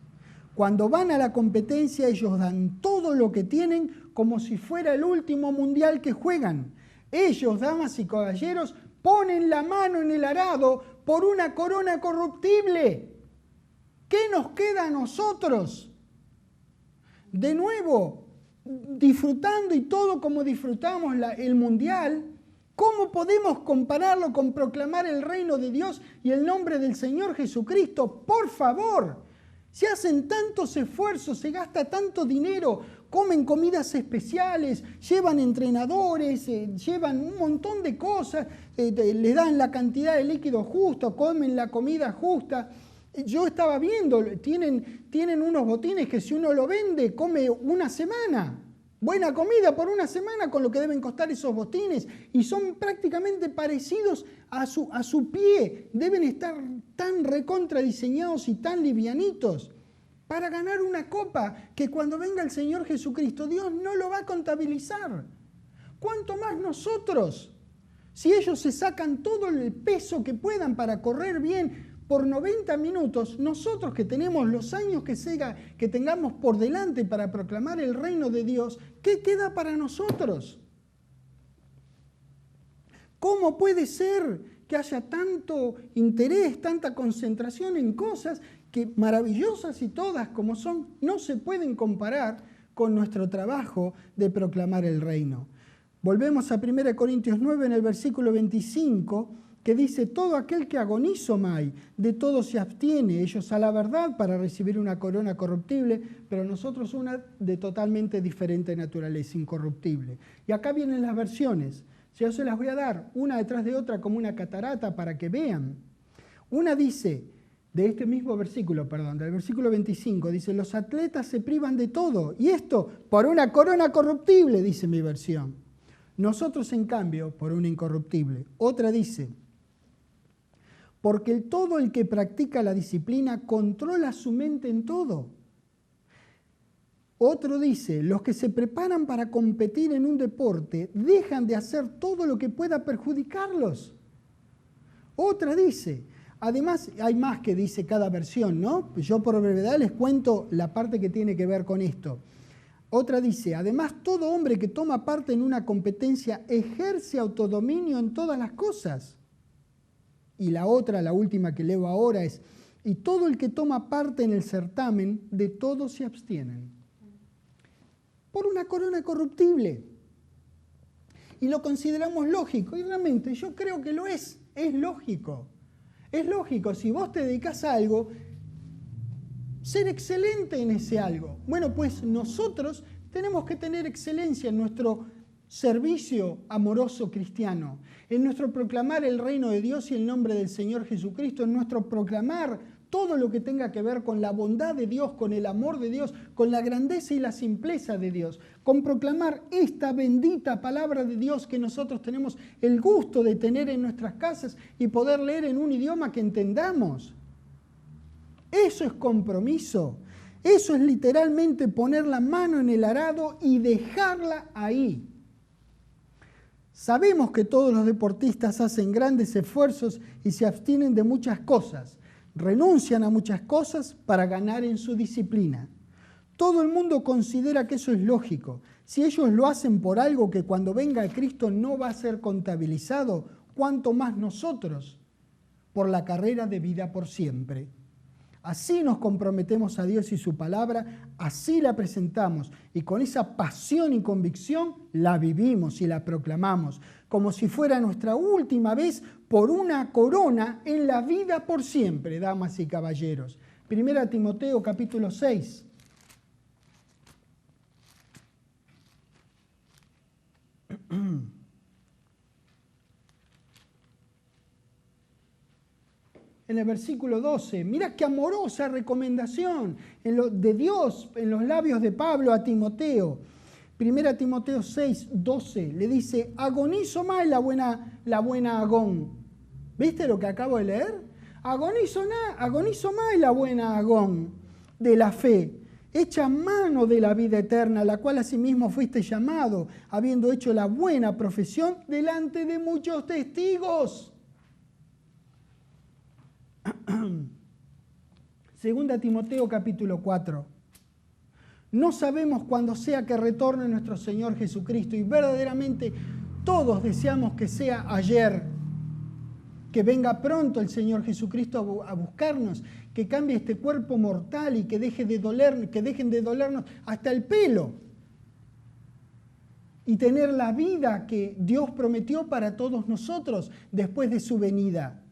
Cuando van a la competencia, ellos dan todo lo que tienen como si fuera el último mundial que juegan. Ellos, damas y caballeros, ponen la mano en el arado por una corona corruptible. ¿Qué nos queda a nosotros? De nuevo, disfrutando y todo como disfrutamos el mundial, ¿cómo podemos compararlo con proclamar el reino de Dios y el nombre del Señor Jesucristo? Por favor. Se hacen tantos esfuerzos, se gasta tanto dinero, comen comidas especiales, llevan entrenadores, llevan un montón de cosas, le dan la cantidad de líquido justo, comen la comida justa. Yo estaba viendo, tienen unos botines que si uno lo vende, come una semana. Buena comida por una semana con lo que deben costar esos botines y son prácticamente parecidos a su pie. Deben estar tan recontra diseñados y tan livianitos para ganar una copa que cuando venga el Señor Jesucristo Dios no lo va a contabilizar. ¿Cuánto más nosotros? Si ellos se sacan todo el peso que puedan para correr bien por 90 minutos, nosotros que tenemos los años que tengamos por delante para proclamar el reino de Dios, ¿qué queda para nosotros? ¿Cómo puede ser que haya tanto interés, tanta concentración en cosas que maravillosas y todas como son, no se pueden comparar con nuestro trabajo de proclamar el reino? Volvemos a 1 Corintios 9 en el versículo 25, que dice, todo aquel que agonizo mai, de todo se abstiene, ellos a la verdad para recibir una corona corruptible, pero nosotros una de totalmente diferente naturaleza, incorruptible. Y acá vienen las versiones, yo se las voy a dar una detrás de otra como una catarata para que vean. Una dice, de este mismo versículo, del versículo 25, dice, los atletas se privan de todo, y esto por una corona corruptible, dice mi versión. Nosotros, en cambio, por una incorruptible. Otra dice, porque todo el que practica la disciplina controla su mente en todo. Otro dice, los que se preparan para competir en un deporte dejan de hacer todo lo que pueda perjudicarlos. Otra dice, además hay más que dice cada versión, ¿no? Yo por brevedad les cuento la parte que tiene que ver con esto. Otra dice, además todo hombre que toma parte en una competencia ejerce autodominio en todas las cosas. Y la otra, la última que leo ahora es, y todo el que toma parte en el certamen, de todo se abstienen. Por una corona corruptible. Y lo consideramos lógico, y realmente yo creo que lo es lógico. Es lógico, si vos te dedicás a algo, ser excelente en ese algo. Bueno, pues nosotros tenemos que tener excelencia en nuestro servicio amoroso cristiano, en nuestro proclamar el reino de Dios y el nombre del Señor Jesucristo, en nuestro proclamar todo lo que tenga que ver con la bondad de Dios, con el amor de Dios, con la grandeza y la simpleza de Dios, con proclamar esta bendita palabra de Dios que nosotros tenemos el gusto de tener en nuestras casas y poder leer en un idioma que entendamos. Eso es compromiso. Eso es literalmente poner la mano en el arado y dejarla ahí. Sabemos que todos los deportistas hacen grandes esfuerzos y se abstienen de muchas cosas. Renuncian a muchas cosas para ganar en su disciplina. Todo el mundo considera que eso es lógico. Si ellos lo hacen por algo que cuando venga Cristo no va a ser contabilizado, ¿cuánto más nosotros? Por la carrera de vida por siempre. Así nos comprometemos a Dios y su palabra, así la presentamos y con esa pasión y convicción la vivimos y la proclamamos, como si fuera nuestra última vez por una corona en la vida por siempre, damas y caballeros. 1 Timoteo capítulo 6. En el versículo 12, mira qué amorosa recomendación de Dios en los labios de Pablo a Timoteo. 1 Timoteo 6, 12, le dice, agonizo más la buena agón. ¿Viste lo que acabo de leer? Agonizo más la buena agón de la fe, hecha mano de la vida eterna, la cual asimismo fuiste llamado, habiendo hecho la buena profesión delante de muchos testigos. Segunda Timoteo capítulo 4. No sabemos cuándo sea que retorne nuestro Señor Jesucristo y verdaderamente todos deseamos que sea ayer, que venga pronto el Señor Jesucristo a buscarnos, que cambie este cuerpo mortal y que dejen de dolernos hasta el pelo y tener la vida que Dios prometió para todos nosotros después de su venida.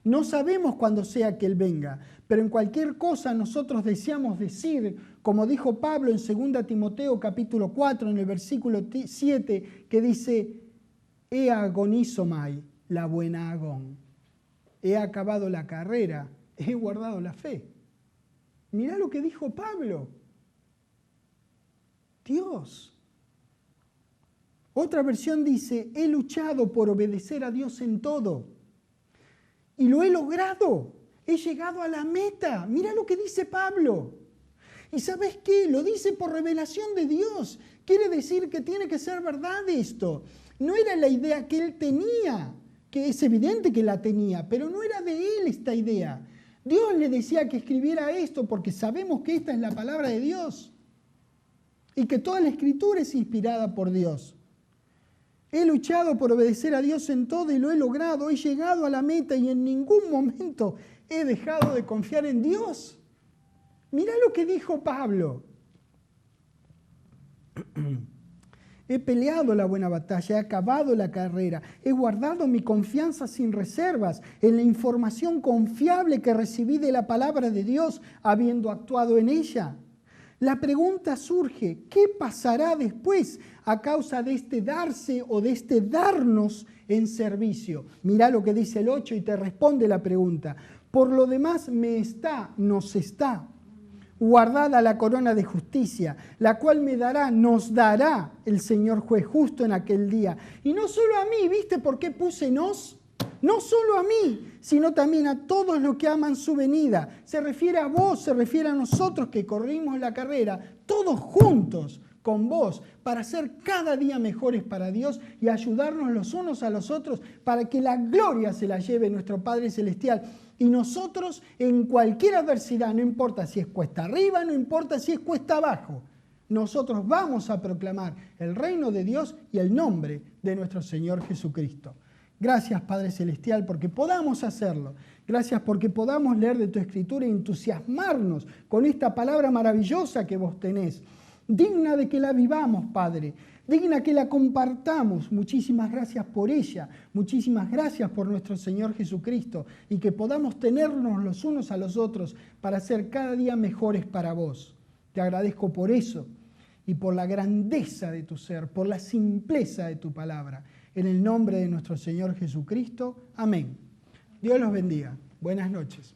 No sabemos cuándo sea que Él venga, pero en cualquier cosa nosotros deseamos decir, como dijo Pablo en 2 Timoteo capítulo 4, en el versículo 7, que dice, he agonizomai, la buena agón. He acabado la carrera, he guardado la fe. Mirá lo que dijo Pablo. Dios. Otra versión dice, he luchado por obedecer a Dios en todo. Y lo he logrado, he llegado a la meta. Mira lo que dice Pablo. ¿Y sabes qué? Lo dice por revelación de Dios. Quiere decir que tiene que ser verdad esto. No era la idea que él tenía, que es evidente que la tenía, pero no era de él esta idea. Dios le decía que escribiera esto porque sabemos que esta es la palabra de Dios y que toda la escritura es inspirada por Dios. He luchado por obedecer a Dios en todo y lo he logrado. He llegado a la meta y en ningún momento he dejado de confiar en Dios. Mirá lo que dijo Pablo. He peleado la buena batalla, he acabado la carrera, he guardado mi confianza sin reservas en la información confiable que recibí de la palabra de Dios, habiendo actuado en ella. La pregunta surge, ¿qué pasará después a causa de este darse o de este darnos en servicio? Mirá lo que dice el 8 y te responde la pregunta. Por lo demás nos está guardada la corona de justicia, la cual nos dará el Señor juez justo en aquel día. Y no solo a mí, ¿viste por qué puse nos? No solo a mí, sino también a todos los que aman su venida. Se refiere a vos, se refiere a nosotros que corrimos la carrera, todos juntos con vos, para ser cada día mejores para Dios y ayudarnos los unos a los otros para que la gloria se la lleve nuestro Padre Celestial. Y nosotros en cualquier adversidad, no importa si es cuesta arriba, no importa si es cuesta abajo, nosotros vamos a proclamar el reino de Dios y el nombre de nuestro Señor Jesucristo. Gracias, Padre Celestial, porque podamos hacerlo. Gracias porque podamos leer de tu Escritura y entusiasmarnos con esta palabra maravillosa que vos tenés. Digna de que la vivamos, Padre. Digna que la compartamos. Muchísimas gracias por ella. Muchísimas gracias por nuestro Señor Jesucristo. Y que podamos tenernos los unos a los otros para ser cada día mejores para vos. Te agradezco por eso. y por la grandeza de tu ser, por la simpleza de tu palabra. En el nombre de nuestro Señor Jesucristo. Amén. Dios los bendiga. Buenas noches.